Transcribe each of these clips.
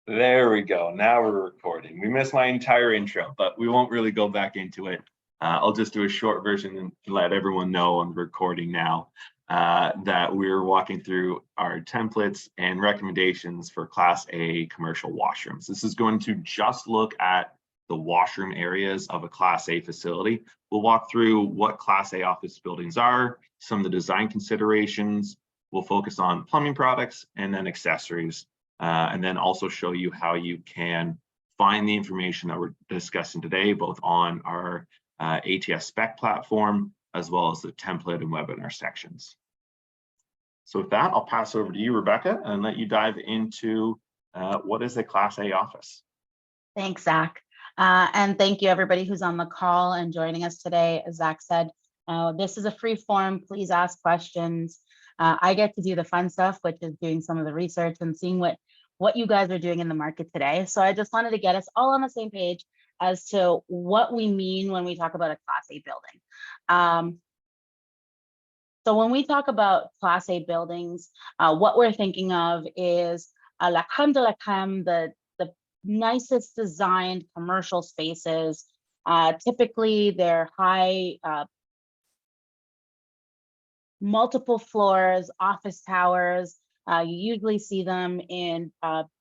There we go. Now we're recording. We missed my entire intro, but we won't really go back into it. I'll just do a short version and let everyone know on recording now that we're walking through our templates and recommendations for Class A commercial washrooms. This is going to just look at the washroom areas of a Class A facility. We'll walk through what Class A office buildings are, some of the design considerations. We'll focus on plumbing products and then accessories. And then also show you how you can find the information that we're discussing today, both on our ATS spec platform, as well as the template and webinar sections. So with that, I'll pass over to you, Rebecca, and let you dive into what is a Class A office. Thanks, Zach. And thank you everybody who's on the call and joining us today. As Zach said, this is a free form. Please ask questions. I get to do the fun stuff, which is doing some of the research and seeing what you guys are doing in the market today. So I just wanted to get us all on the same page as to what we mean when we talk about a Class A building. So when we talk about Class A buildings, what we're thinking of is la creme de la creme, the nicest designed commercial spaces. Typically, they're high, multiple floors, office towers. You usually see them in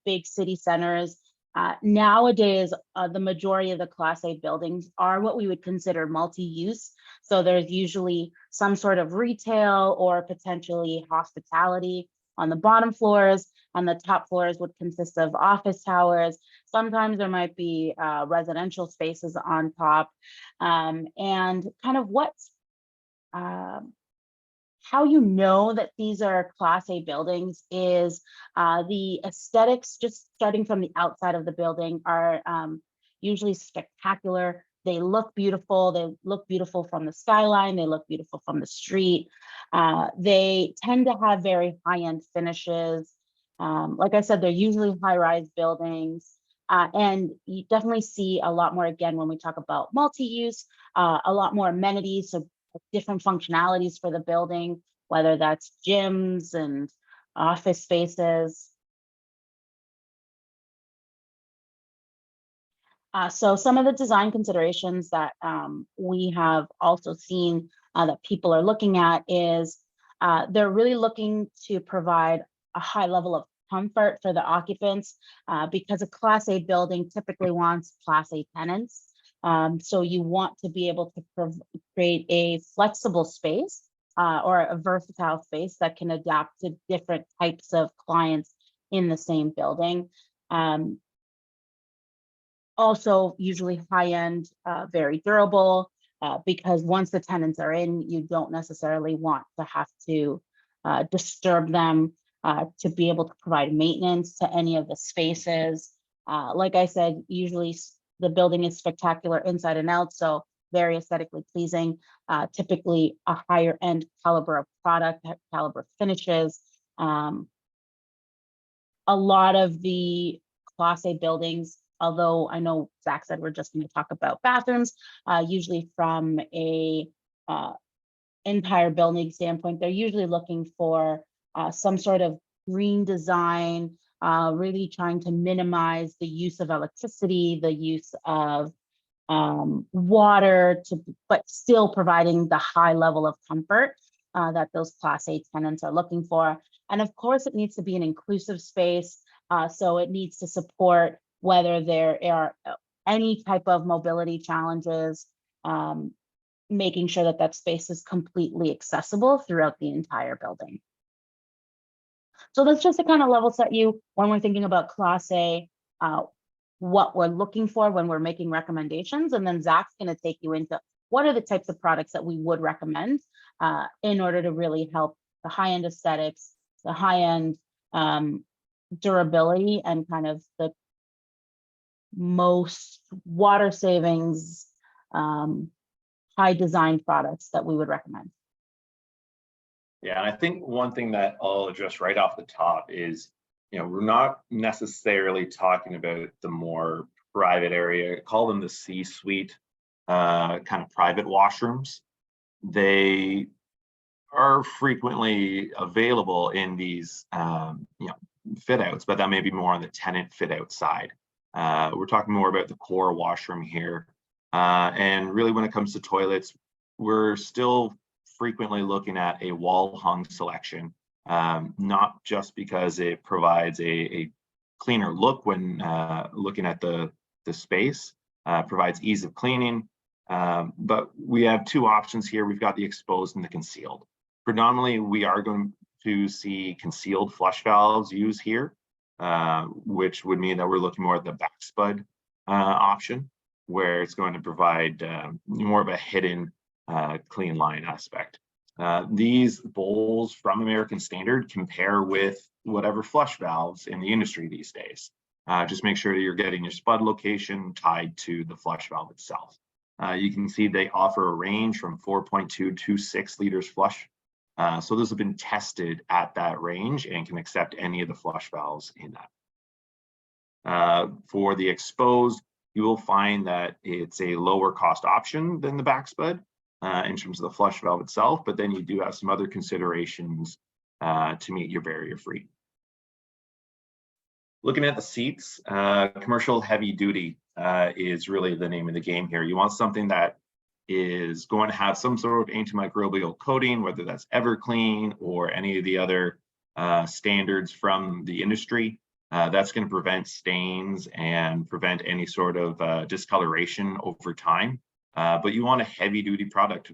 big city centers. Nowadays, the majority of the Class A buildings are what we would consider multi-use. So there's usually some sort of retail or potentially hospitality on the bottom floors, and the top floors would consist of office towers. Sometimes there might be residential spaces on top, and kind of what's how you know that these are Class A buildings is the aesthetics, just starting from the outside of the building, are usually spectacular. They look beautiful. They look beautiful from the skyline. They look beautiful from the street. They tend to have very high-end finishes. Like I said, they're usually high-rise buildings. And you definitely see a lot more, again, when we talk about multi-use, a lot more amenities, so different functionalities for the building, whether that's gyms and office spaces. So some of the design considerations that we have also seen that people are looking at is they're really looking to provide a high level of comfort for the occupants because a Class A building typically wants Class A tenants. So you want to be able to create a flexible space or a versatile space that can adapt to different types of clients in the same building. Also, usually high-end, very durable, because once the tenants are in, you don't necessarily want to have to disturb them to be able to provide maintenance to any of the spaces. Like I said, usually the building is spectacular inside and out, so very aesthetically pleasing, typically a higher end caliber of product, caliber finishes. A lot of the Class A buildings, although I know Zach said we're just going to talk about bathrooms, usually from a entire building standpoint, they're usually looking for some sort of green design, really trying to minimize the use of electricity, the use of water, but still providing the high level of comfort that those Class A tenants are looking for. And of course, it needs to be an inclusive space. So it needs to support whether there are any type of mobility challenges, making sure that that space is completely accessible throughout the entire building. So that's just to kind of level set you when we're thinking about Class A, what we're looking for when we're making recommendations. And then Zach's going to take you into what are the types of products that we would recommend in order to really help the high-end aesthetics, the high-end durability, and kind of the most water savings, high design products that we would recommend. Yeah, and I think one thing that I'll address right off the top is, we're not necessarily talking about the more private area, call them the C-suite kind of private washrooms. They are frequently available in these, fit outs, but that may be more on the tenant fit out side. We're talking more about the core washroom here. And really when it comes to toilets, we're still frequently looking at a wall hung selection, not just because it provides a cleaner look when looking at the space, provides ease of cleaning, but we have two options here. We've got the exposed and the concealed. Predominantly, we are going to see concealed flush valves used here, which would mean that we're looking more at the back spud option, where it's going to provide more of a hidden clean line aspect. These bowls from American Standard compare with whatever flush valves in the industry these days. Just make sure that you're getting your spud location tied to the flush valve itself. You can see they offer a range from 4.2 to 6 liters flush. So those have been tested at that range and can accept any of the flush valves in that. For the exposed, you will find that it's a lower cost option than the back spud in terms of the flush valve itself, but then you do have some other considerations to meet your barrier free. Looking at the seats, commercial heavy duty is really the name of the game here. You want something that is going to have some sort of antimicrobial coating, whether that's Everclean or any of the other standards from the industry. That's going to prevent stains and prevent any sort of discoloration over time. But you want a heavy duty product,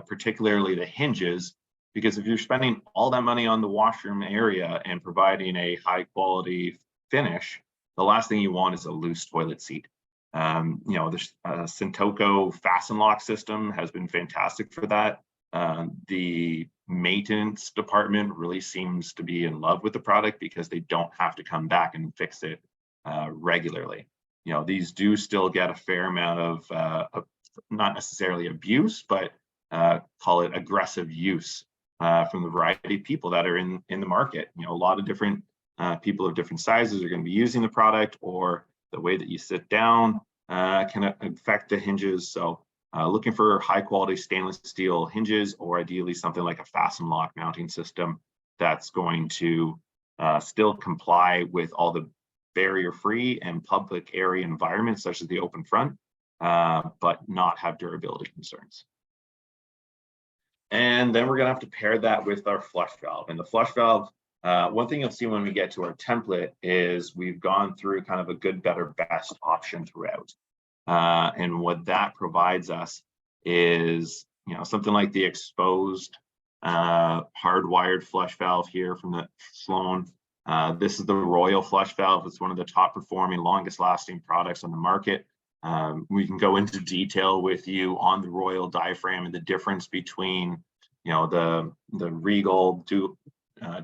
particularly the hinges, because if you're spending all that money on the washroom area and providing a high quality finish, the last thing you want is a loose toilet seat. The Sentoco fasten lock system has been fantastic for that. The maintenance department really seems to be in love with the product because they don't have to come back and fix it regularly. These do still get a fair amount of not necessarily abuse, but call it aggressive use from the variety of people that are in the market. A lot of different people of different sizes are going to be using the product, or the way that you sit down can affect the hinges. So looking for high quality stainless steel hinges, or ideally something like a fasten lock mounting system that's going to still comply with all the barrier free and public area environments such as the open front, but not have durability concerns. And then we're going to have to pair that with our flush valve. And the flush valve, one thing you'll see when we get to our template is we've gone through kind of a good, better, best option throughout. And what that provides us is, something like the exposed hardwired flush valve here from the Sloan. This is the Royal flush valve. It's one of the top performing, longest lasting products on the market. We can go into detail with you on the Royal diaphragm and the difference between, the Regal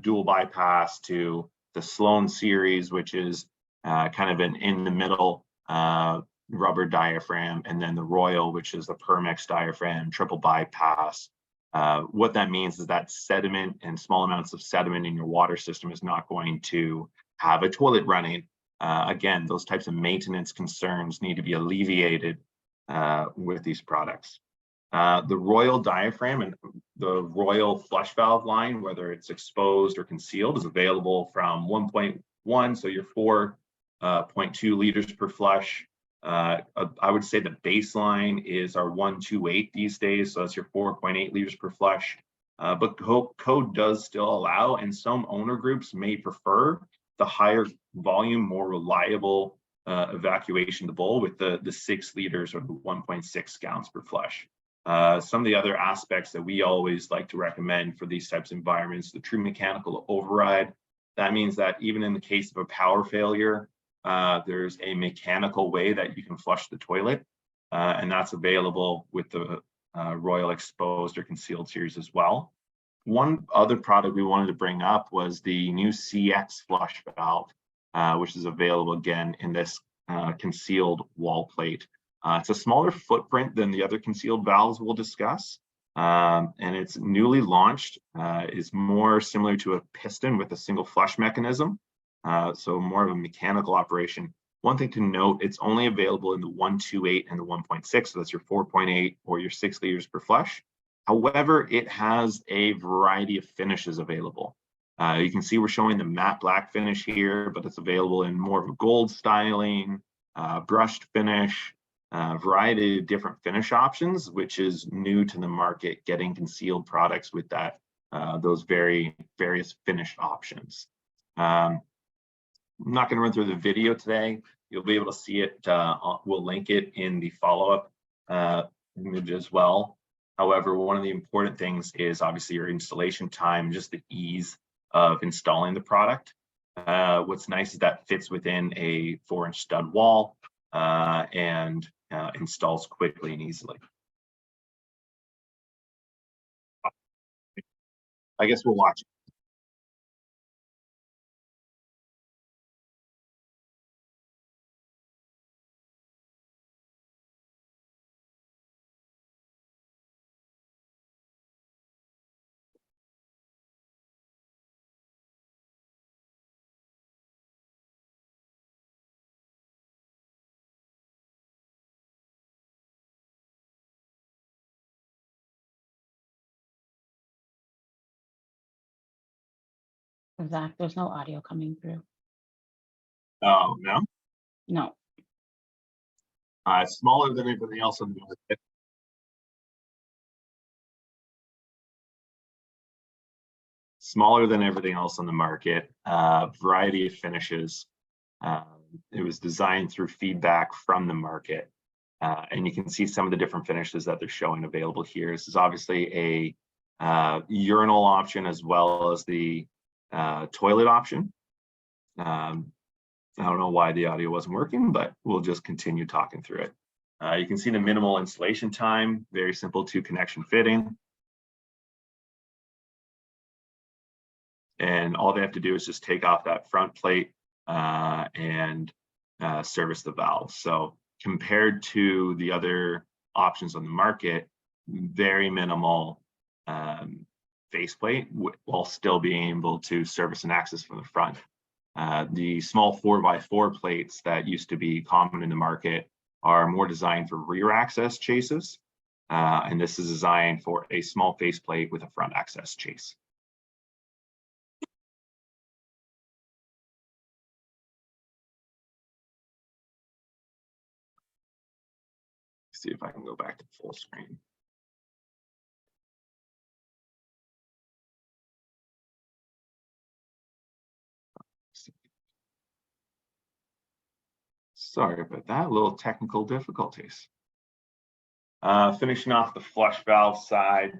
dual bypass to the Sloan series, which is kind of an in the middle rubber diaphragm, and then the Royal, which is the Permex diaphragm, triple bypass. What that means is that sediment and small amounts of sediment in your water system is not going to have a toilet running. Again, those types of maintenance concerns need to be alleviated with these products. The Royal diaphragm and the Royal flush valve line, whether it's exposed or concealed, is available from 1.1, so your 4.2 liters per flush. I would say the baseline is our 128 these days, so that's your 4.8 liters per flush. But code does still allow, and some owner groups may prefer the higher volume, more reliable evacuation of the bowl with the 6 liters or the 1.6 gallons per flush. Some of the other aspects that we always like to recommend for these types of environments, the true mechanical override. That means that even in the case of a power failure, there's a mechanical way that you can flush the toilet, and that's available with the Royal exposed or concealed series as well. One other product we wanted to bring up was the new CX flush valve, which is available again in this concealed wall plate. It's a smaller footprint than the other concealed valves we'll discuss, and it's newly launched. Is more similar to a piston with a single flush mechanism, so more of a mechanical operation. One thing to note, it's only available in the 1.28 and the 1.6, so that's your 4.8 or your 6 liters per flush. However, it has a variety of finishes available. You can see we're showing the matte black finish here, but it's available in more of a gold styling, brushed finish, variety of different finish options, which is new to the market, getting concealed products with that those various finish options. I'm not going to run through the video today. You'll be able to see it. We'll link it in the follow-up image as well. However, one of the important things is obviously your installation time, just the ease of installing the product. What's nice is that fits within a 4-inch stud wall and installs quickly and easily. I guess we'll watch it. Zach, there's no audio coming through. Oh, no? No. Smaller than everything else on the market. Smaller than everything else on the market. Variety of finishes. It was designed through feedback from the market. And you can see some of the different finishes that they're showing available here. This is obviously a urinal option as well as the toilet option. I don't know why the audio wasn't working, but we'll just continue talking through it. You can see the minimal installation time, very simple 2-connection fitting. And all they have to do is just take off that front plate and service the valve. So compared to the other options on the market, very minimal faceplate while still being able to service and access from the front. The small 4x4 plates that used to be common in the market are more designed for rear access chases. And this is designed for a small faceplate with a front access chase. See if I can go back to full screen. Sorry about that, little technical difficulties. Finishing off the flush valve side,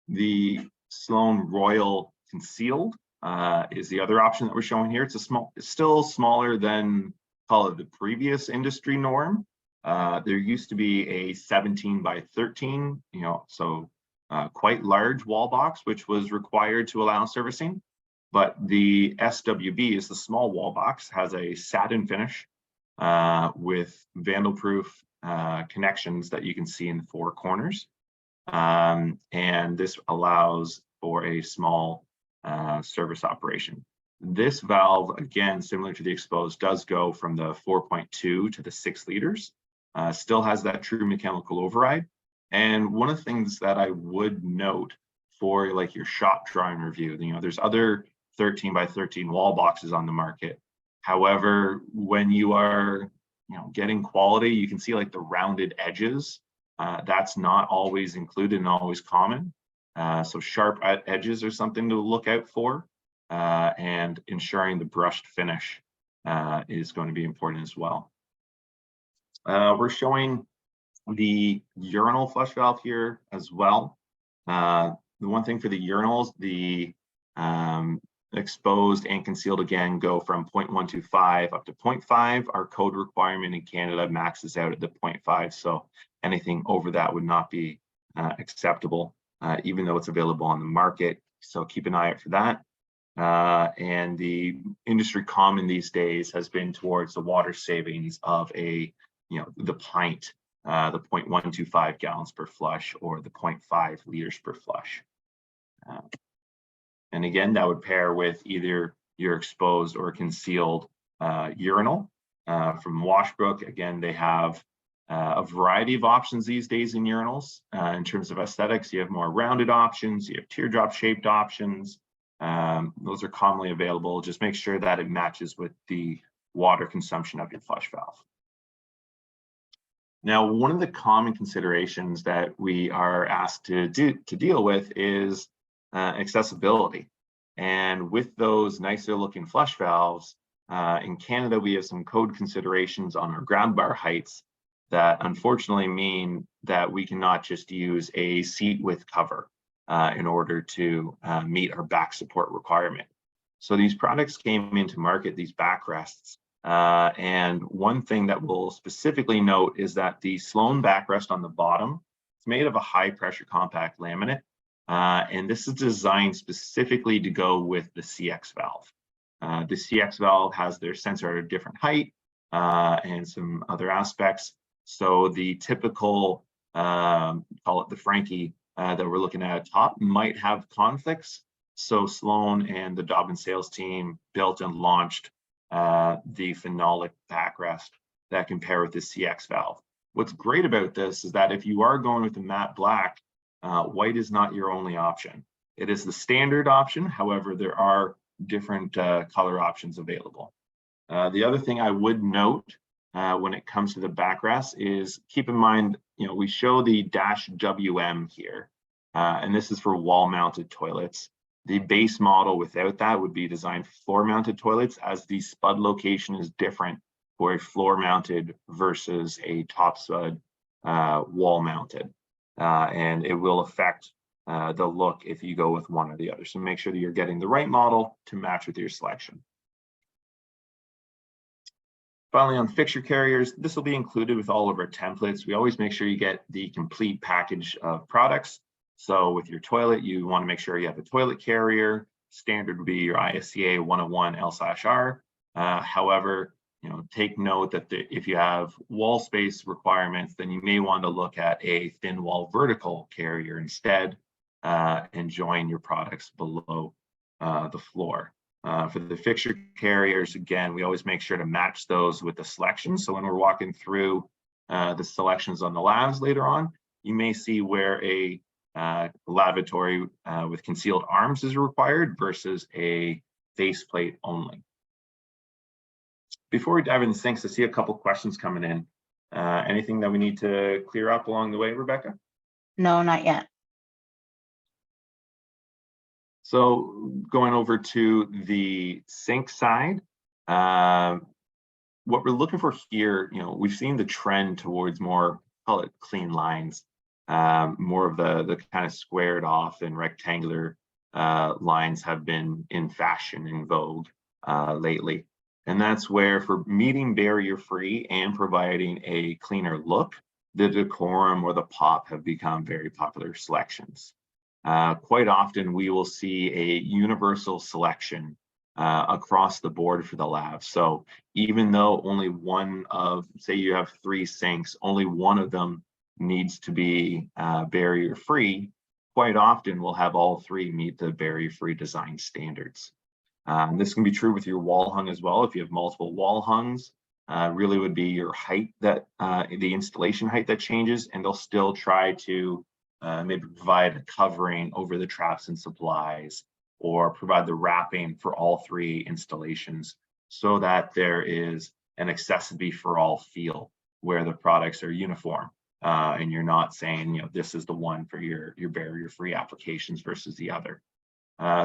the Sloan Royal Concealed is the other option that we're showing here. It's still smaller than, call it, the previous industry norm. There used to be a 17 by 13, so quite large wall box, which was required to allow servicing. But the SWB is the small wall box, has a satin finish with vandal-proof connections that you can see in the 4 corners. And this allows for a small service operation. This valve, again, similar to the exposed, does go from the 4.2 to the 6 liters. Still has that true mechanical override. And one of the things that I would note for like your shop drawing review, there's other 13 by 13 wall boxes on the market. However, when you are getting quality, you can see like the rounded edges. That's not always included and always common. So sharp edges are something to look out for. And ensuring the brushed finish is going to be important as well. We're showing the urinal flush valve here as well. The one thing for the urinals, the exposed and concealed again go from 0.125 up to 0.5. Our code requirement in Canada maxes out at the 0.5, so anything over that would not be acceptable, even though it's available on the market. So keep an eye out for that. And the industry common these days has been towards the water savings of the pint, the 0.125 gallons per flush or the 0.5 liters per flush. And again, that would pair with either your exposed or concealed urinal. From Washbrook, again, they have a variety of options these days in urinals. In terms of aesthetics, you have more rounded options, you have teardrop shaped options, Those are commonly available. Just make sure that it matches with the water consumption of your flush valve. Now, one of the common considerations that we are asked to deal with is accessibility. And with those nicer looking flush valves, in Canada, we have some code considerations on our grab bar heights that unfortunately mean that we cannot just use a seat width cover in order to meet our back support requirement. So these products came into market, these backrests, and one thing that we'll specifically note is that the Sloan backrest on the bottom is made of a high pressure compact laminate, and this is designed specifically to go with the CX valve. The CX valve has their sensor at a different height and some other aspects. So the typical, call it the Frankie that we're looking at top might have conflicts. So Sloan and the Dobbin sales team built and launched the phenolic backrest that can pair with the CX valve. What's great about this is that if you are going with the matte black, white is not your only option. It is the standard option. However, there are different color options available. The other thing I would note when it comes to the backrest is keep in mind, we show the -WM here, and this is for wall-mounted toilets. The base model without that would be designed for floor-mounted toilets, as the spud location is different for a floor-mounted versus a top spud wall-mounted, and it will affect the look if you go with one or the other. So make sure that you're getting the right model to match with your selection. Finally, on fixture carriers, this will be included with all of our templates. We always make sure you get the complete package of products. So with your toilet, you want to make sure you have a toilet carrier. Standard would be your ISCA 101 L/R. However, take note that if you have wall space requirements, then you may want to look at a thin wall vertical carrier instead and join your products below the floor. For the fixture carriers, again, we always make sure to match those with the selections. So when we're walking through the selections on the labs later on, you may see where a lavatory with concealed arms is required versus a faceplate only. Before we dive into sinks, I see a couple questions coming in. Anything that we need to clear up along the way, Rebecca? No, not yet. So going over to the sink side, what we're looking for here, we've seen the trend towards more, call it clean lines, more of the kind of squared off and rectangular lines have been in fashion, in vogue lately. And that's where, for meeting barrier free and providing a cleaner look, the Decorum or the Pop have become very popular selections. Quite often we will see a universal selection across the board for the lab. So even though only one of, say you have 3 sinks, only one of them needs to be barrier free, quite often we'll have all 3 meet the barrier free design standards. This can be true with your wall hung as well. If you have multiple wall hungs, really would be your height that the installation height that changes, and they'll still try to maybe provide a covering over the traps and supplies, or provide the wrapping for all 3 installations, so that there is an accessibility for all feel where the products are uniform, and you're not saying, this is the one for your barrier free applications versus the other.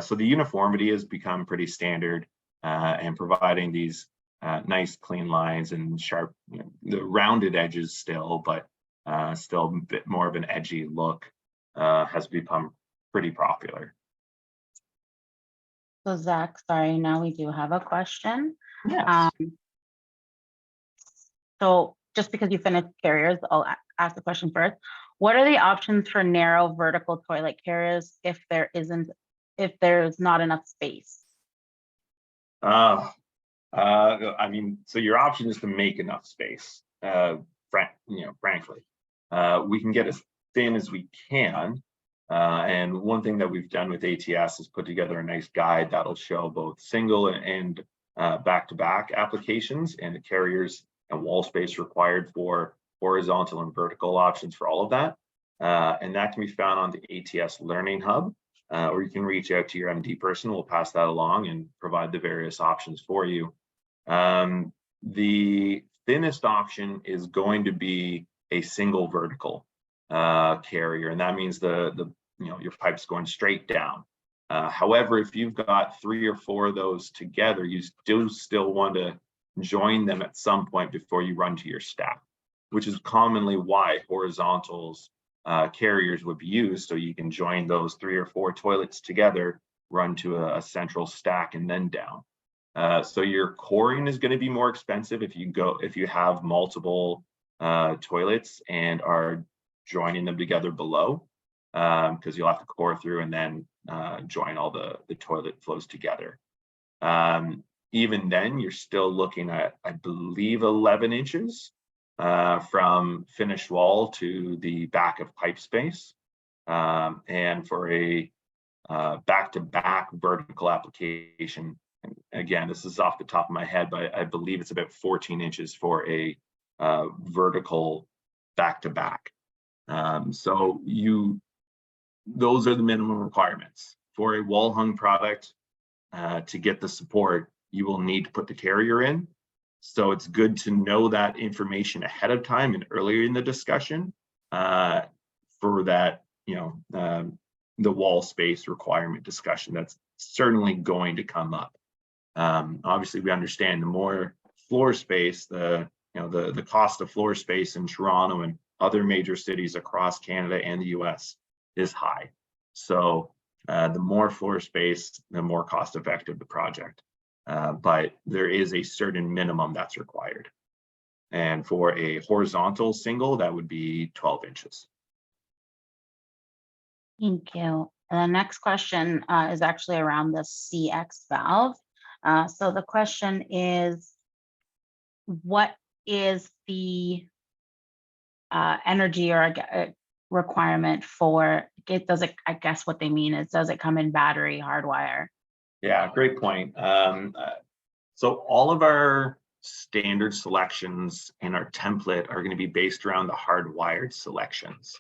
So the uniformity has become pretty standard, and providing these nice clean lines and sharp, the rounded edges still, but still a bit more of an edgy look has become pretty popular. So Zach, sorry, now we do have a question. Yes. So just because you finished carriers, I'll ask the question first. What are the options for narrow vertical toilet carriers if there's not enough space? I mean, so your option is to make enough space. Frankly, we can get as thin as we can. And one thing that we've done with ATS is put together a nice guide that'll show both single and back-to-back applications, and the carriers and wall space required for horizontal and vertical options for all of that. And that can be found on the ATS Learning Hub. or you can reach out to your MD person. We'll pass that along and provide the various options for you. The thinnest option is going to be a single vertical carrier, and that means your pipe's going straight down. However, if you've got 3 or 4 of those together, you do still want to join them at some point before you run to your stack, which is commonly why horizontals carriers would be used, so you can join those 3 or 4 toilets together, run to a central stack, and then down. So your coring is going to be more expensive if you have multiple toilets and are joining them together below, because you'll have to core through and then join all the toilet flows together. Even then, you're still looking at, I believe, 11 inches from finished wall to the back of pipe space. And for a back-to-back vertical application, and again, this is off the top of my head, but I believe it's about 14 inches for a vertical back-to-back. So those are the minimum requirements. For a wall-hung product, to get the support, you will need to put the carrier in. So it's good to know that information ahead of time and earlier in the discussion for that, the wall space requirement discussion. That's certainly going to come up. Obviously, we understand the more floor space, the cost of floor space in Toronto and other major cities across Canada and the US is high. So the more floor space, the more cost effective the project. But there is a certain minimum that's required. And for a horizontal single, that would be 12 inches. Thank you. The next question is actually around the CX valve. So the question is, what is the energy or requirement for it? Does it, I guess what they mean is, does it come in battery, hardwire? Yeah, great point. So all of our standard selections in our template are going to be based around the hardwired selections.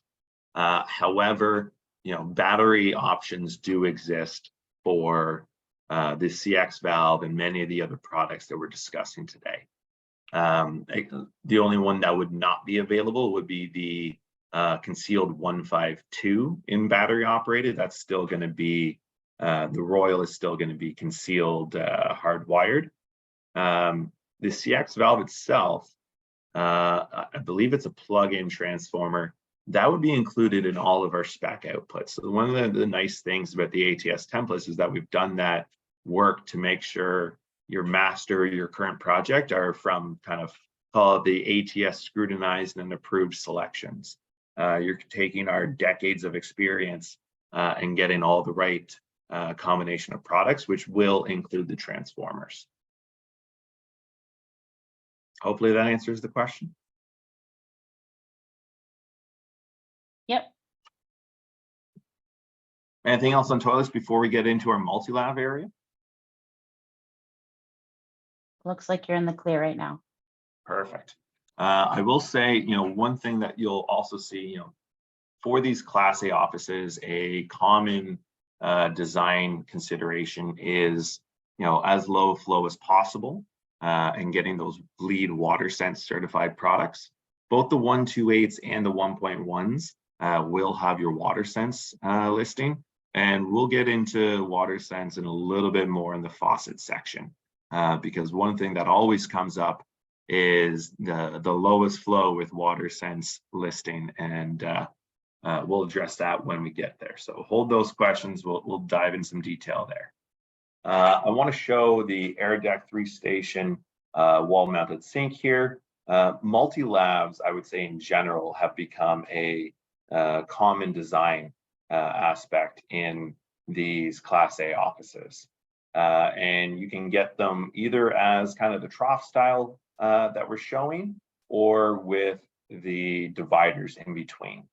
However, battery options do exist for the CX valve and many of the other products that we're discussing today. The only one that would not be available would be the concealed 152 in battery operated. That's still going to be, the Royal is still going to be concealed hardwired. The CX valve itself, I believe it's a plug-in transformer. That would be included in all of our spec outputs. So one of the nice things about the ATS templates is that we've done that work to make sure your master or your current project are from kind of call it the ATS scrutinized and approved selections. You're taking our decades of experience and getting all the right combination of products, which will include the transformers. Hopefully that answers the question. Yep. Anything else on toilets before we get into our multi-lav area? Looks like you're in the clear right now. Perfect. I will say, one thing that you'll also see, for these Class A offices, a common design consideration is, as low flow as possible and getting those LEED WaterSense certified products. Both the 128s and the 1.1s will have your WaterSense listing, and we'll get into WaterSense in a little bit more in the faucet section, because one thing that always comes up is the lowest flow with WaterSense listing, and we'll address that when we get there. So hold those questions. We'll dive in some detail there. I want to show the AirDeck 3-station wall-mounted sink here. Multi-lavs, I would say in general, have become a common design aspect in these Class A offices. And you can get them either as kind of the trough style that we're showing, or with the dividers in between.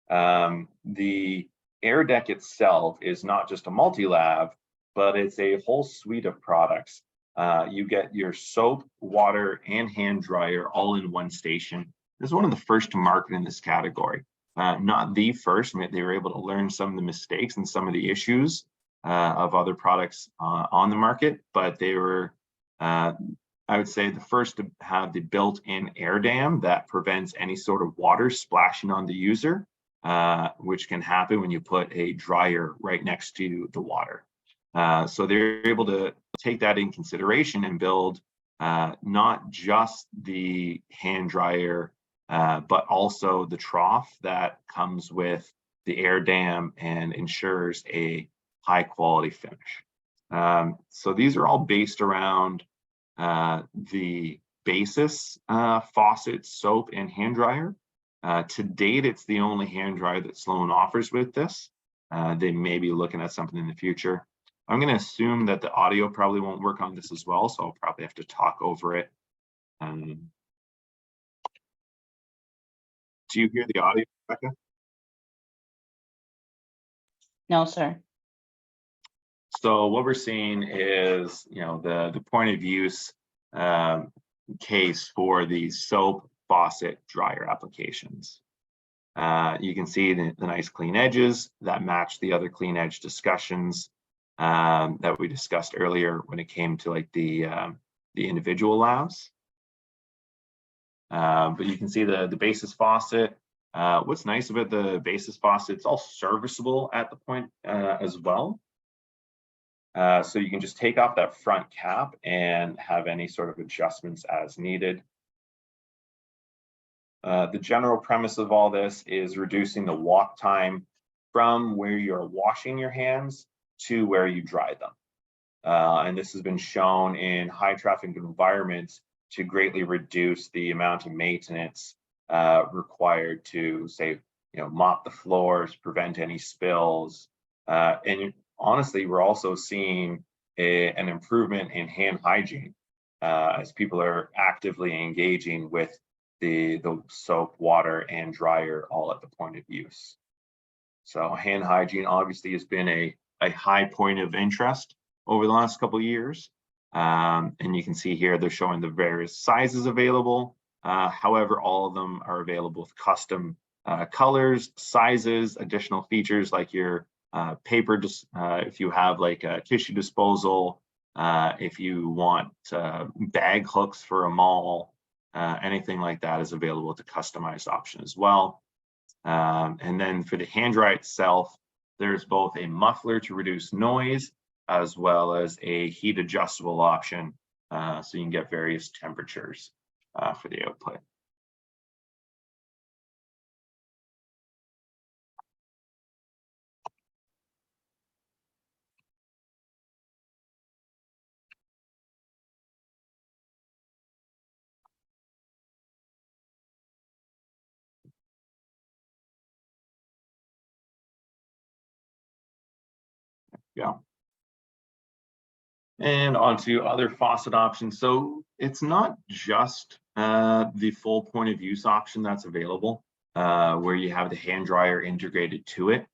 The AirDeck itself is not just a multi-lav, but it's a whole suite of products. You get your soap, water, and hand dryer all in one station. This is one of the first to market in this category. not the first. They were able to learn some of the mistakes and some of the issues of other products on the market, but they were, I would say, the first to have the built-in air dam that prevents any sort of water splashing on the user, which can happen when you put a dryer right next to the water. So they're able to take that in consideration and build not just the hand dryer, but also the trough that comes with the air dam and ensures a high quality finish. So these are all based around the basis faucet, soap, and hand dryer. To date, it's the only hand dryer that Sloan offers with this. They may be looking at something in the future. I'm going to assume that the audio probably won't work on this as well, so I'll probably have to talk over it. Do you hear the audio, Rebecca? No, sir. So what we're seeing is, the point of use case for the soap, faucet, dryer applications. You can see the nice clean edges that match the other clean edge discussions that we discussed earlier when it came to like the individual labs. But you can see the basis faucet. What's nice about the basis faucet, it's all serviceable at the point as well. So you can just take off that front cap and have any sort of adjustments as needed. The general premise of all this is reducing the walk time from where you're washing your hands to where you dry them. And this has been shown in high traffic environments to greatly reduce the amount of maintenance required to, say, mop the floors, prevent any spills. And honestly, we're also seeing an improvement in hand hygiene as people are actively engaging with the soap, water, and dryer all at the point of use. So hand hygiene obviously has been a high point of interest over the last couple of years. And you can see here, they're showing the various sizes available. However, all of them are available with custom colors, sizes, additional features like your paper, if you have like a tissue disposal, if you want bag hooks for a mall, anything like that is available with the customized option as well. And then for the hand dryer itself, there's both a muffler to reduce noise as well as a heat adjustable option, so you can get various temperatures for the output. Yeah. And onto other faucet options. So it's not just the full point of use option that's available, where you have the hand dryer integrated to it.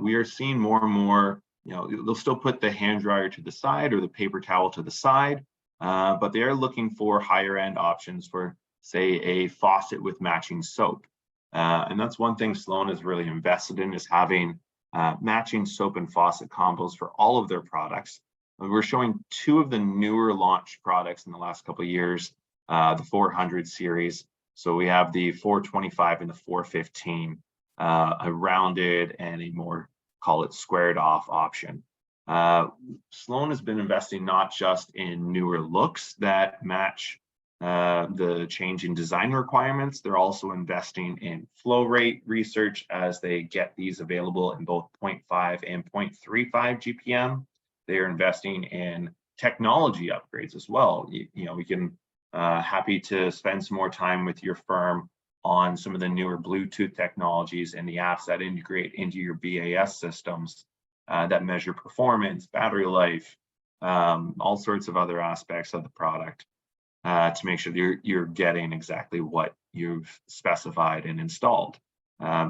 We are seeing more and more, they'll still put the hand dryer to the side or the paper towel to the side, but they are looking for higher end options for, say, a faucet with matching soap. And that's one thing Sloan has really invested in, is having matching soap and faucet combos for all of their products. We're showing two of the newer launch products in the last couple of years, the 400 series. So we have the 425 and the 415, a rounded and a more, call it, squared off option. Sloan has been investing not just in newer looks that match the change in design requirements, they're also investing in flow rate research as they get these available in both 0.5 and 0.35 GPM. They are investing in technology upgrades as well. We can happy to spend some more time with your firm on some of the newer Bluetooth technologies and the apps that integrate into your BAS systems that measure performance, battery life, all sorts of other aspects of the product to make sure that you're getting exactly what you've specified and installed.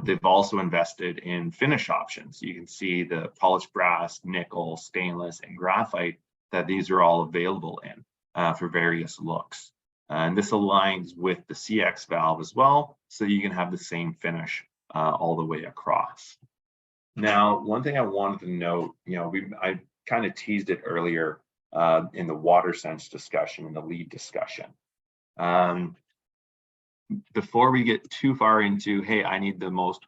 They've also invested in finish options. You can see the polished brass, nickel, stainless, and graphite, that these are all available in for various looks. And this aligns with the CX valve as well, so you can have the same finish all the way across. Now, one thing I wanted to note, I kind of teased it earlier in the water sense discussion, in the lead discussion. Before we get too far into, hey, I need the most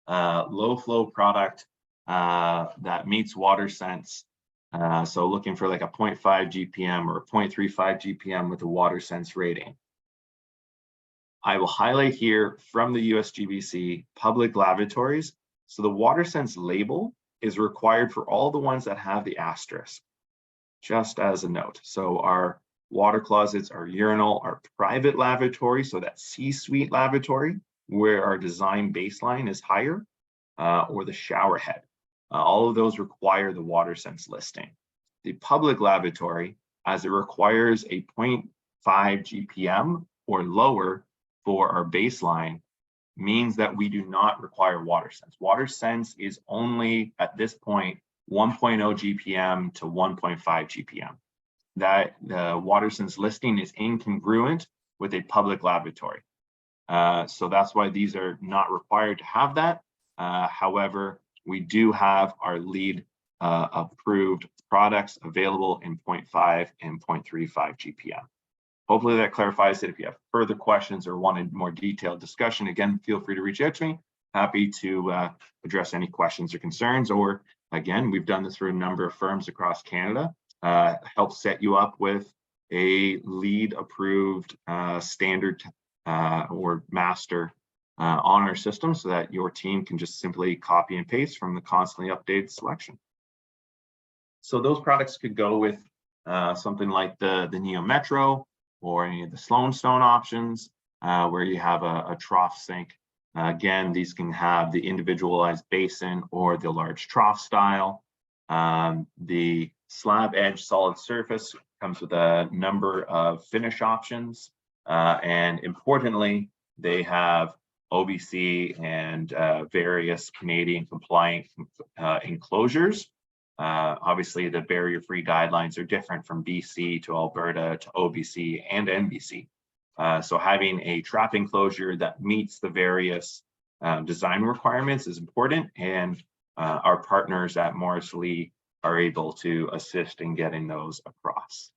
low flow product that meets water sense. So looking for like a 0.5 GPM or a 0.35 GPM with a water sense rating. I will highlight here from the USGBC public lavatories. So the water sense label is required for all the ones that have the asterisk, just as a note. So our water closets, our urinal, our private lavatory, so that C-suite lavatory where our design baseline is higher, or the shower head. All of those require the water sense listing. The public lavatory, as it requires a 0.5 GPM or lower for our baseline, means that we do not require water sense. Water sense is only at this point 1.0 GPM to 1.5 GPM. That the water sense listing is incongruent with a public lavatory. So that's why these are not required to have that. However, we do have our lead approved products available in 0.5 and 0.35 GPM. Hopefully that clarifies it. If you have further questions or wanted more detailed discussion, again, feel free to reach out to me. Happy to address any questions or concerns. Or again, we've done this for a number of firms across Canada. Help set you up with a lead approved standard or master on our system so that your team can just simply copy and paste from the constantly updated selection. So those products could go with something like the Neo Metro or any of the Sloan Stone options where you have a trough sink. Again, these can have the individualized basin or the large trough style. The slab edge solid surface comes with a number of finish options. And importantly, they have OBC and various Canadian compliant enclosures. Obviously, the barrier-free guidelines are different from BC to Alberta to OBC and NBC. So having a trap enclosure that meets the various design requirements is important, and our partners at Morris Lee are able to assist in getting those across.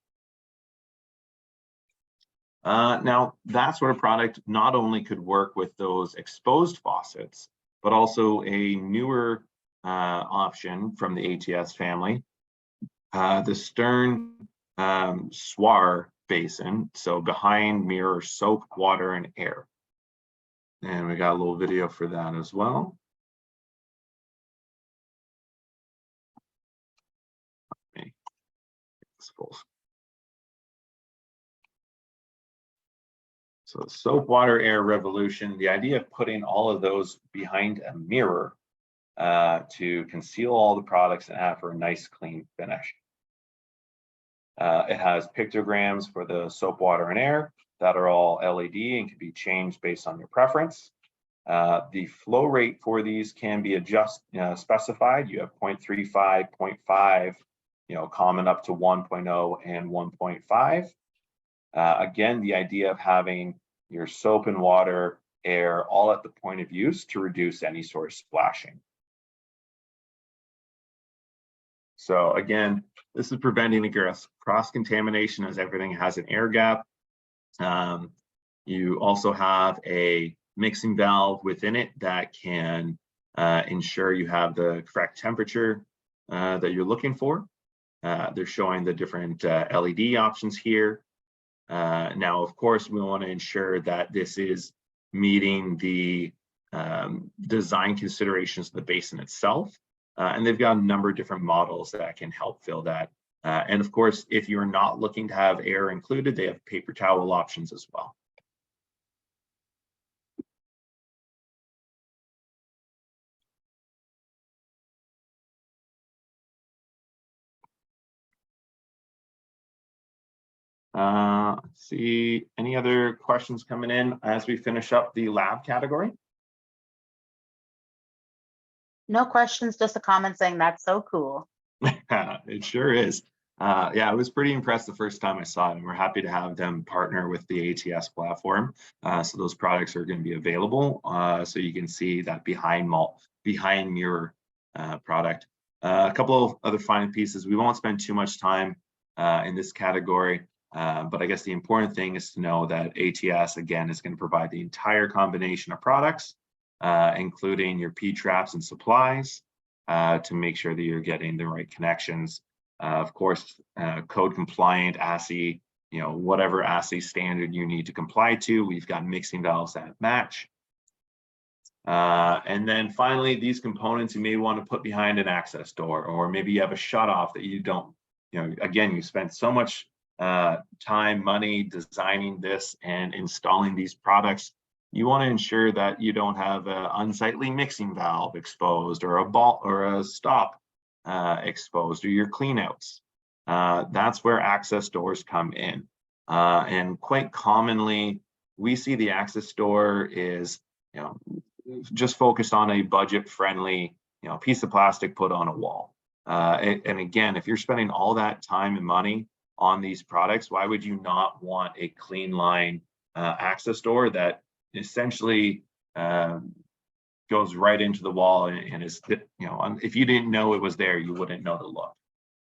Now, that sort of product not only could work with those exposed faucets, but also a newer option from the ATS family, the Stern Swar basin, so behind mirror soap, water, and air. And we got a little video for that as well. Okay. So soap, water, air revolution, the idea of putting all of those behind a mirror to conceal all the products and have for a nice clean finish. It has pictograms for the soap, water, and air that are all LED and can be changed based on your preference. The flow rate for these can be specified. You have 0.35, 0.5, common up to 1.0 and 1.5. Again, the idea of having your soap and water, air, all at the point of use to reduce any sort of splashing. So again, this is preventing against cross-contamination as everything has an air gap. You also have a mixing valve within it that can ensure you have the correct temperature that you're looking for. They're showing the different LED options here. Now, of course, we want to ensure that this is meeting the design considerations of the basin itself. And they've got a number of different models that can help fill that. And of course, if you're not looking to have air included, they have paper towel options as well. Let's see, any other questions coming in as we finish up the lab category? No questions, just a comment saying that's so cool. It sure is. Yeah, I was pretty impressed the first time I saw it, and we're happy to have them partner with the ATS platform. So those products are going to be available. So you can see that behind mirror product. A couple of other final pieces. We won't spend too much time in this category, but I guess the important thing is to know that ATS, again, is going to provide the entire combination of products, including your P-traps and supplies, to make sure that you're getting the right connections. Of course, code compliant ASSI, whatever ASSI standard you need to comply to. We've got mixing valves that match. And then finally, these components you may want to put behind an access door, or maybe you have a shutoff that you don't, again, you spent so much time, money designing this and installing these products. You want to ensure that you don't have an unsightly mixing valve exposed, or a ball or a stop exposed, or your cleanouts. That's where access doors come in. And quite commonly, we see the access door is, just focused on a budget-friendly, piece of plastic put on a wall. And again, if you're spending all that time and money on these products, why would you not want a clean line access door that essentially goes right into the wall and is, if you didn't know it was there, you wouldn't know to look.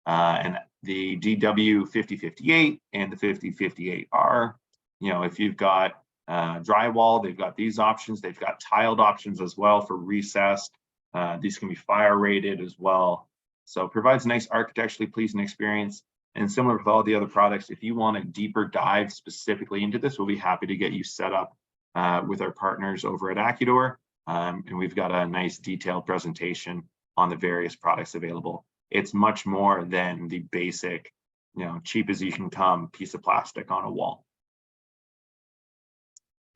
And the DW 5058 and the 5058R, if you've got drywall, they've got these options. They've got tiled options as well for recessed. These can be fire rated as well. So it provides a nice architecturally pleasing experience. And similar with all the other products, if you want a deeper dive specifically into this, we'll be happy to get you set up with our partners over at AccuDoor. And we've got a nice detailed presentation on the various products available. It's much more than the basic, cheap as you can come piece of plastic on a wall.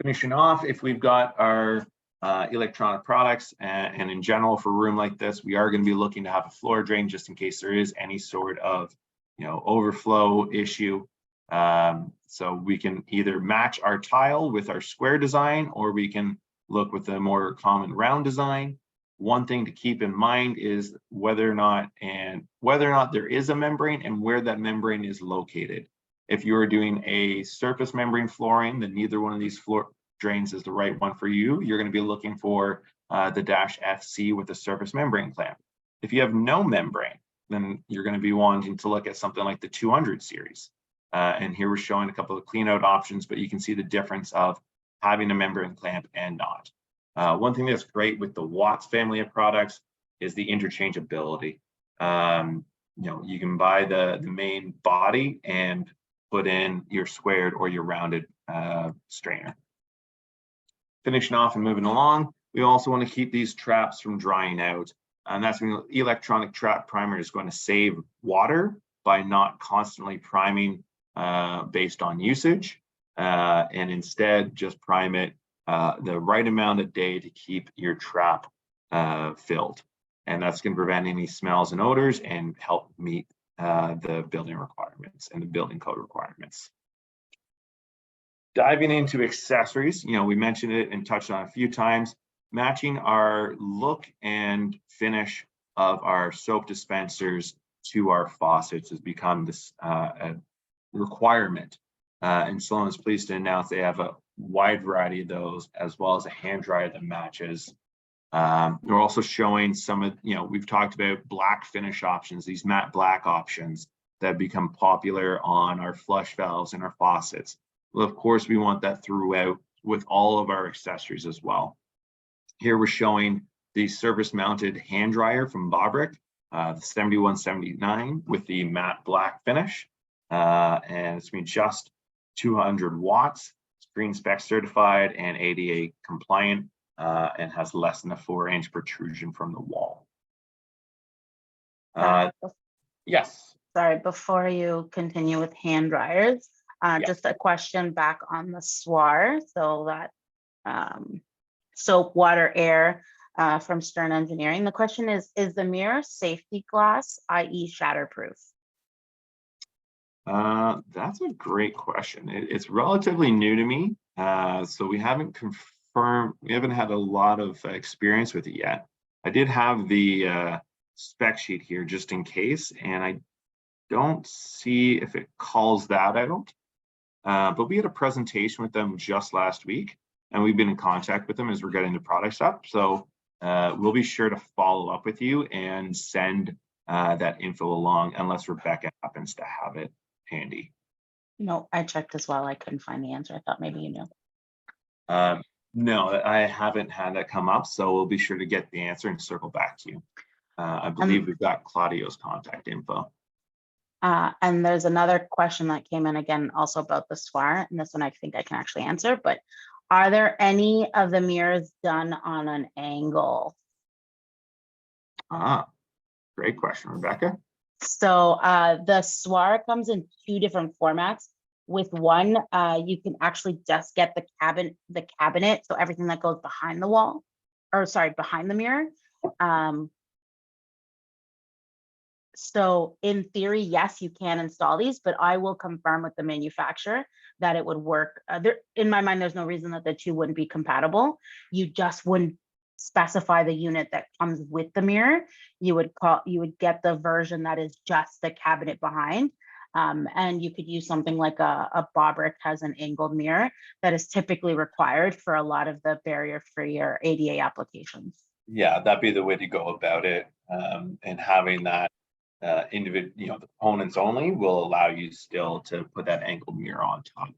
Finishing off, if we've got our electronic products and in general for a room like this, we are going to be looking to have a floor drain just in case there is any sort of overflow issue. So we can either match our tile with our square design, or we can look with a more common round design. One thing to keep in mind is whether or not there is a membrane and where that membrane is located. If you are doing a surface membrane flooring, then neither one of these floor drains is the right one for you. You're going to be looking for the -FC with the surface membrane clamp. If you have no membrane, then you're going to be wanting to look at something like the 200 series. And here we're showing a couple of clean out options, but you can see the difference of having a membrane clamp and not. One thing that's great with the Watts family of products is the interchangeability. You can buy the main body and put in your squared or your rounded strainer. Finishing off and moving along, we also want to keep these traps from drying out. And that's when the electronic trap primer is going to save water by not constantly priming based on usage, and instead just prime it the right amount a day to keep your trap filled. And that's going to prevent any smells and odors and help meet the building requirements and the building code requirements. Diving into accessories, we mentioned it and touched on it a few times. Matching our look and finish of our soap dispensers to our faucets has become this a requirement. And Sloan is pleased to announce they have a wide variety of those, as well as a hand dryer that matches. We're also showing some of, we've talked about black finish options, these matte black options that have become popular on our flush valves and our faucets. Well, of course, we want that throughout with all of our accessories as well. Here we're showing the surface mounted hand dryer from Bobrick, the 7179 with the matte black finish. And it's been just 200 watts, green spec certified and ADA compliant, and has less than a 4-inch protrusion from the wall. Yes. Sorry, before you continue with hand dryers, just a question back on the SWAR. So that soap, water, air from Stern Engineering. The question is the mirror safety glass, i.e. shatterproof? That's a great question. It's relatively new to me, so we haven't had a lot of experience with it yet. I did have the spec sheet here just in case, and don't see if it calls that out. But we had a presentation with them just last week, and we've been in contact with them as we're getting the products up. So we'll be sure to follow up with you and send that info along, unless Rebecca happens to have it handy. No, I checked as well. I couldn't find the answer. I thought maybe you knew. No, I haven't had that come up, so we'll be sure to get the answer and circle back to you. I believe we've got Claudio's contact info. And there's another question that came in again also about the SWAR, and this one I think I can actually answer, but are there any of the mirrors done on an angle? Great question, Rebecca. So the SWAR comes in 2 different formats. With one, you can actually just get the cabinet, so everything that goes behind the wall, or sorry, behind the mirror. So in theory, yes, you can install these, but I will confirm with the manufacturer that it would work. In my mind, there's no reason that the 2 wouldn't be compatible. You just wouldn't specify the unit that comes with the mirror. You would get the version that is just the cabinet behind. And you could use something like a Bobrick has an angled mirror that is typically required for a lot of the barrier-free or ADA applications. Yeah, that'd be the way to go about it. And having that individual, the components only will allow you still to put that angled mirror on top.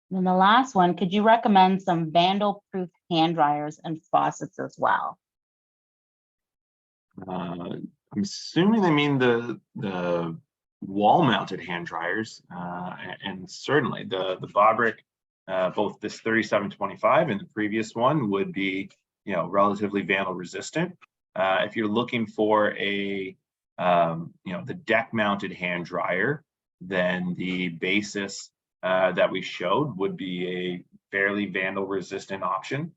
And the last one, could you recommend some vandal-proof hand dryers and faucets as well? I'm assuming they mean the wall-mounted hand dryers, and certainly the Bobrick, both this 3725 and the previous one would be, relatively vandal resistant. If you're looking for a, the deck-mounted hand dryer, then the basis that we showed would be a fairly vandal-resistant option.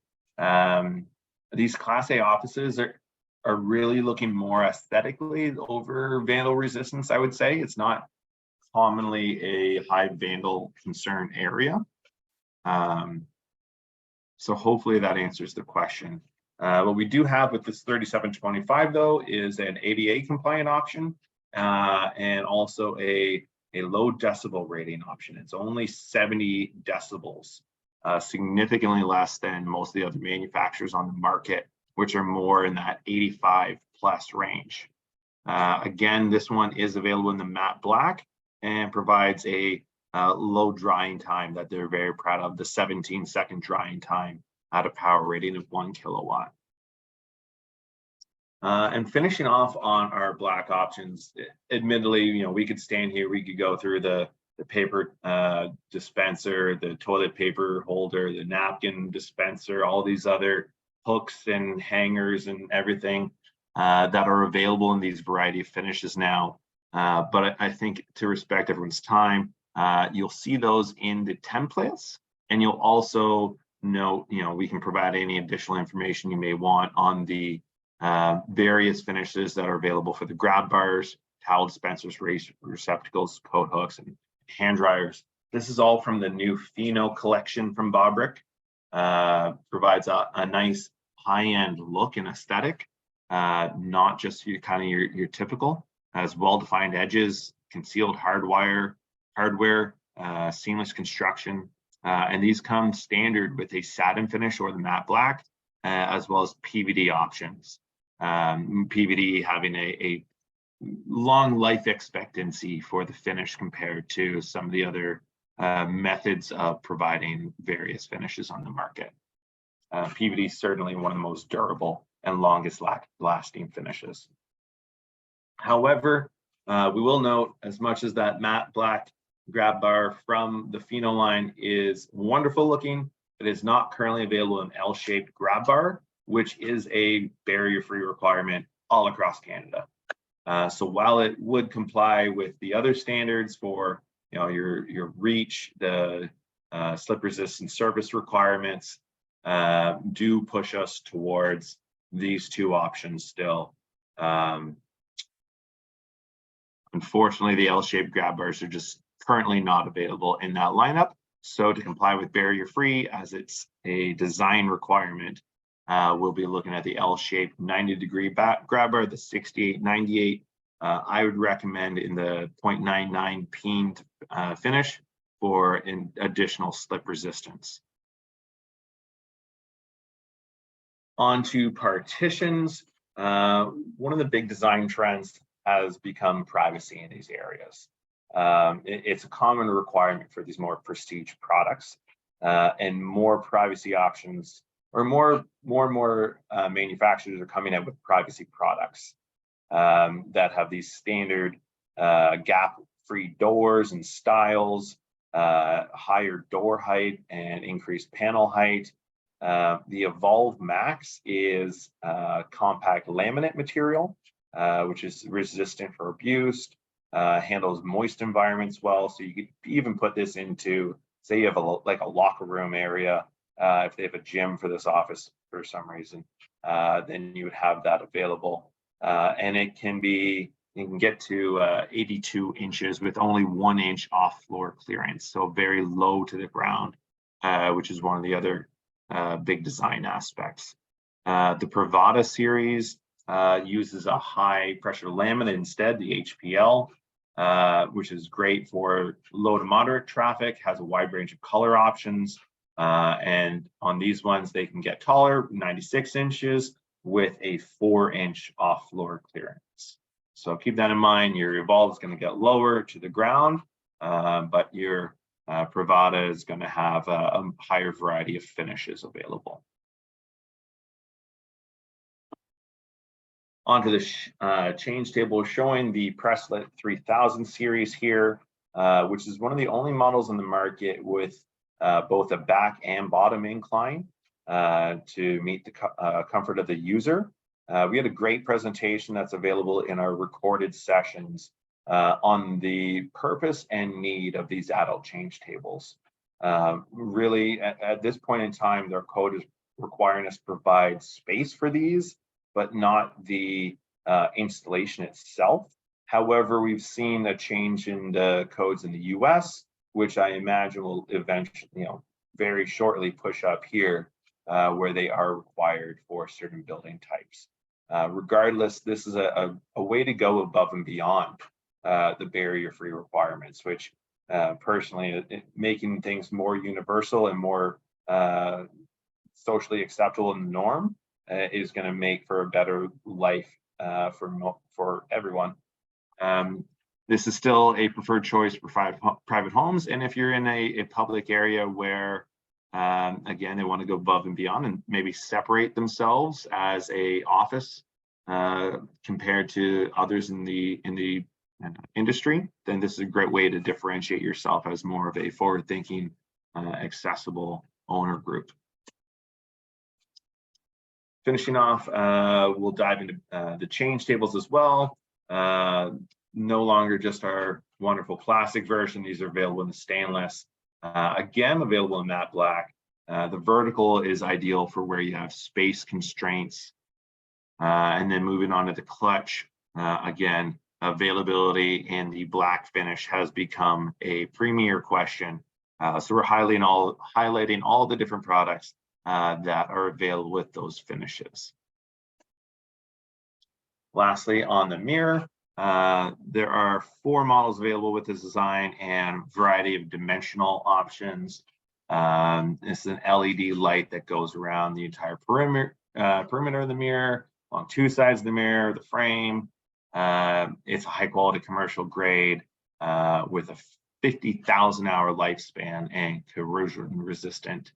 These Class A offices are really looking more aesthetically over vandal resistance, I would say. It's not commonly a high vandal concern area. So hopefully that answers the question. What we do have with this 3725 though is an ADA compliant option and also a low decibel rating option. It's only 70 decibels, significantly less than most of the other manufacturers on the market, which are more in that 85 plus range. Again, this one is available in the matte black and provides a low drying time that they're very proud of, the 17-second drying time at a power rating of 1 kilowatt. And finishing off on our black options, admittedly, we could stand here, we could go through the paper dispenser, the toilet paper holder, the napkin dispenser, all these other hooks and hangers and everything that are available in these variety of finishes now. But I think to respect everyone's time, you'll see those in the templates, and you'll also note, we can provide any additional information you may want on the various finishes that are available for the grab bars, towel dispensers, receptacles, coat hooks, and hand dryers. This is all from the new Pheno collection from Bobrick. Provides a nice high-end look and aesthetic, not just your typical, has well-defined edges, concealed hardware, seamless construction, and these come standard with a satin finish or the matte black, as well as PVD options. PVD having a long life expectancy for the finish compared to some of the other methods of providing various finishes on the market. PVD is certainly one of the most durable and longest lasting finishes. However, we will note, as much as that matte black grab bar from the Pheno line is wonderful looking, it is not currently available in L-shaped grab bar, which is a barrier-free requirement all across Canada. So while it would comply with the other standards for your reach, the slip resistant surface requirements, do push us towards these 2 options still. Unfortunately, the L-shaped grab bars are just currently not available in that lineup. So to comply with barrier-free, as it's a design requirement, we'll be looking at the L-shaped 90-degree grab bar, the 6898, I would recommend in the 0.99 peen finish for an additional slip resistance. Onto partitions. One of the big design trends has become privacy in these areas. It's a common requirement for these more prestige products, and more privacy options, or more and more manufacturers are coming out with privacy products that have these standard gap-free doors and styles, higher door height and increased panel height. The Evolve Max is compact laminate material, which is resistant for abuse, handles moist environments well. So you could even put this into, say you have like a locker room area, if they have a gym for this office for some reason, then you would have that available. And it can get to 82 inches with only 1 inch off floor clearance. So very low to the ground, which is one of the other big design aspects. The Pravada series uses a high pressure laminate instead, the HPL, which is great for low to moderate traffic, has a wide range of color options. And on these ones, they can get taller, 96 inches with a 4-inch off floor clearance. So keep that in mind. Your Evolve is going to get lower to the ground, but your Pravada is going to have a higher variety of finishes available. Onto the change table, showing the Presslet 3000 series here, which is one of the only models in the market with both a back and bottom incline to meet the comfort of the user. We had a great presentation that's available in our recorded sessions on the purpose and need of these adult change tables. Really, at this point in time, their code is requiring us to provide space for these, but not the installation itself. However, we've seen a change in the codes in the US, which I imagine will eventually, very shortly push up here where they are required for certain building types. Regardless, this is a way to go above and beyond the barrier-free requirements, which personally, making things more universal and more socially acceptable in the norm is going to make for a better life for everyone. This is still a preferred choice for private homes, and if you're in a public area where again, they want to go above and beyond and maybe separate themselves as a office compared to others in the industry, then this is a great way to differentiate yourself as more of a forward-thinking, accessible owner group. Finishing off, we'll dive into the change tables as well. No longer just our wonderful plastic version. These are available in the stainless. Again, available in matte black. The vertical is ideal for where you have space constraints. And then moving on to the clutch, again, availability in the black finish has become a premier question. So we're highlighting all the different products that are available with those finishes. Lastly, on the mirror, there are 4 models available with this design and a variety of dimensional options. This is an LED light that goes around the entire perimeter of the mirror, on 2 sides of the mirror, the frame. It's a high quality commercial grade with a 50,000 hour lifespan and corrosion resistant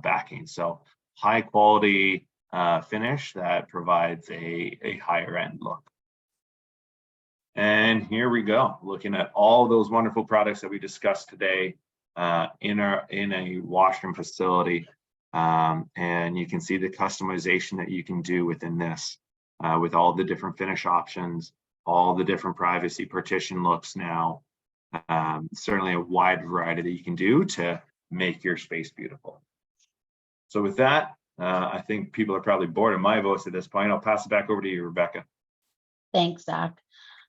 backing. So high quality finish that provides a higher end look. And here we go, looking at all those wonderful products that we discussed today in a washroom facility. And you can see the customization that you can do within this with all the different finish options, all the different privacy partition looks now. Certainly a wide variety that you can do to make your space beautiful. So with that, I think people are probably bored of my voice at this point. I'll pass it back over to you, Rebecca. Thanks, Zach.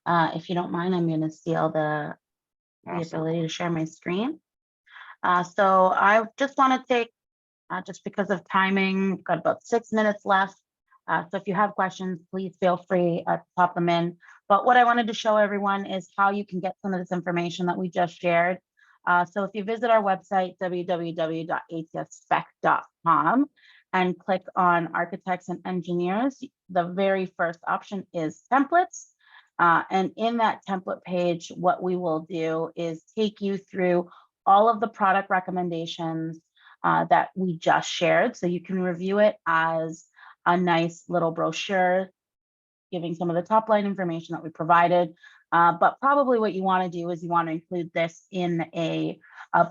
If you don't mind, I'm going to steal the ability to share my screen. So I just want to take, just because of timing, got about 6 minutes left. So if you have questions, please feel free to pop them in. But what I wanted to show everyone is how you can get some of this information that we just shared. So if you visit our website, www.atsspec.com, and click on architects and engineers, the very first option is templates. And in that template page, what we will do is take you through all of the product recommendations that we just shared. So you can review it as a nice little brochure, giving some of the top line information that we provided. But probably what you want to do is you want to include this in a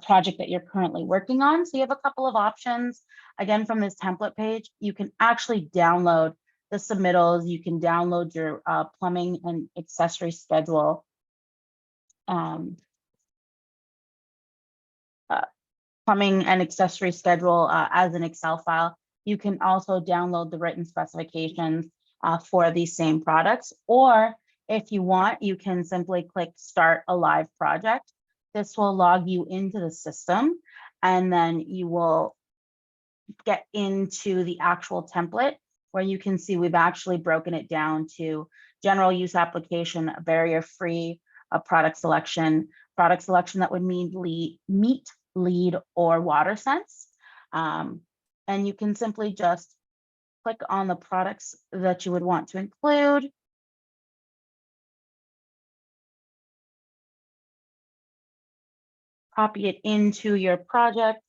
project that you're currently working on. So you have a couple of options. Again, from this template page, you can actually download the submittals. You can download your plumbing and accessory schedule. Plumbing and accessory schedule as an Excel file. You can also download the written specifications for these same products, or if you want, you can simply click Start a Live Project. This will log you into the system, and then you will get into the actual template where you can see we've actually broken it down to general use application, barrier-free, product selection that would meet lead or water sense. And you can simply just click on the products that you would want to include. Copy it into your project.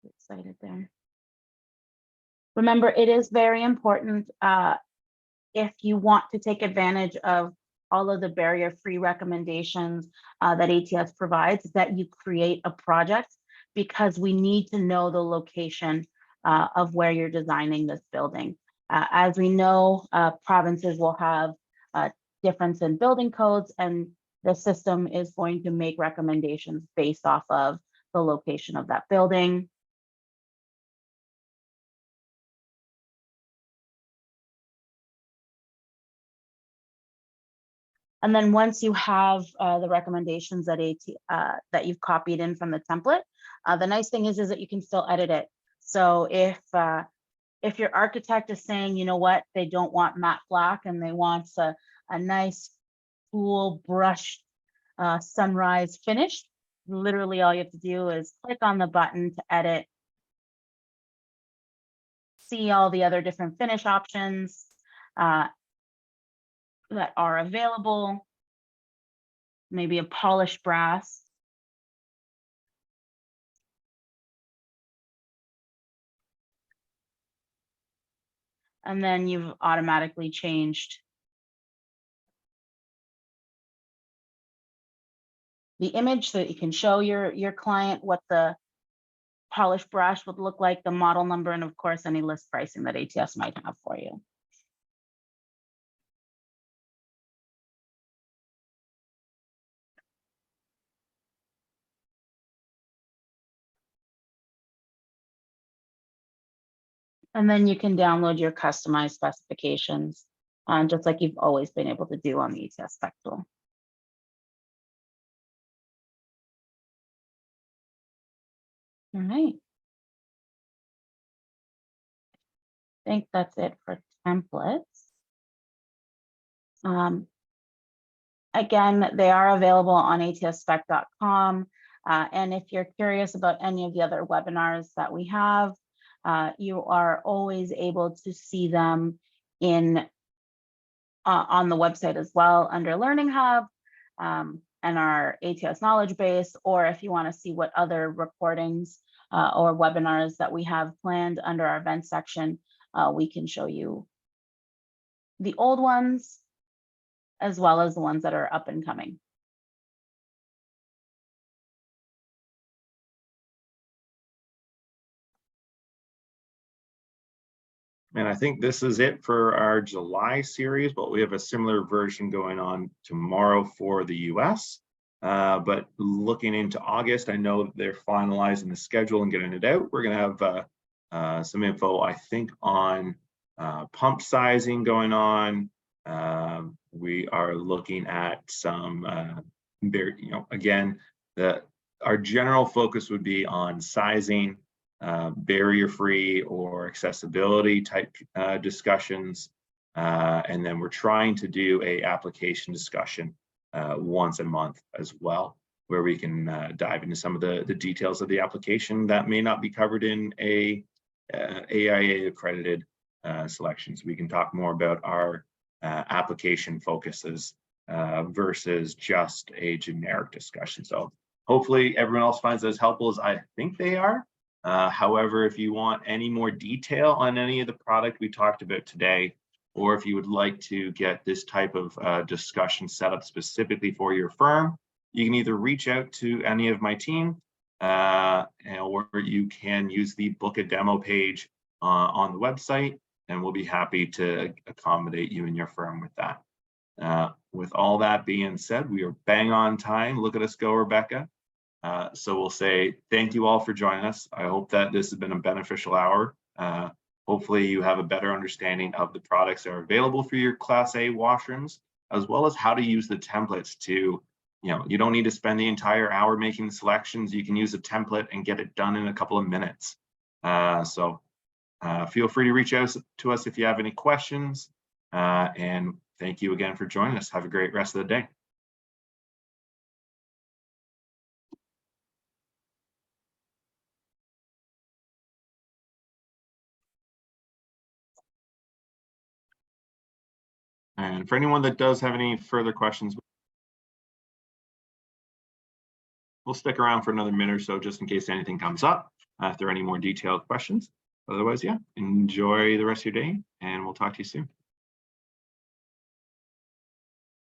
Excited there. Remember, it is very important if you want to take advantage of all of the barrier-free recommendations that ATS provides, that you create a project, because we need to know the location of where you're designing this building. As we know, provinces will have difference in building codes, and the system is going to make recommendations based off of the location of that building. And then once you have the recommendations that that you've copied in from the template, the nice thing is that you can still edit it. So if your architect is saying, you know what, they don't want matte black and they want a nice, cool brushed sunrise finish, literally all you have to do is click on the button to edit, see all the other different finish options that are available, maybe a polished brass. And then you've automatically changed the image so that you can show your client what the polished brass would look like, the model number, and of course, any list pricing that ATS might have for you. And then you can download your customized specifications, just like you've always been able to do on the ATS spec tool. All right. I think that's it for templates. Again, they are available on atspec.com. And if you're curious about any of the other webinars that we have, you are always able to see them in on the website as well under Learning Hub and our ATS knowledge base, or if you want to see what other recordings or webinars that we have planned under our events section, we can show you the old ones as well as the ones that are up and coming. And I think this is it for our July series, but we have a similar version going on tomorrow for the US. But looking into August, I know they're finalizing the schedule and getting it out. We're going to have some info, I think, on pump sizing going on, We are looking at some, again, our general focus would be on sizing, barrier-free or accessibility type discussions. And then we're trying to do a application discussion once a month as well, where we can dive into some of the details of the application that may not be covered in a AIA accredited selections. We can talk more about our application focuses versus just a generic discussion. So hopefully everyone else finds those helpful as I think they are. However, if you want any more detail on any of the product we talked about today, or if you would like to get this type of discussion set up specifically for your firm, you can either reach out to any of my team or you can use the book a demo page on the website, and we'll be happy to accommodate you and your firm with that. With all that being said, we are bang on time. Look at us go, Rebecca. So we'll say thank you all for joining us. I hope that this has been a beneficial hour. Hopefully you have a better understanding of the products that are available for your Class A washrooms, as well as how to use the templates to, you don't need to spend the entire hour making the selections. You can use a template and get it done in a couple of minutes. So feel free to reach out to us if you have any questions. And thank you again for joining us. Have a great rest of the day. And for anyone that does have any further questions, we'll stick around for another minute or so just in case anything comes up, if there are any more detailed questions. Otherwise, yeah, enjoy the rest of your day and we'll talk to you soon.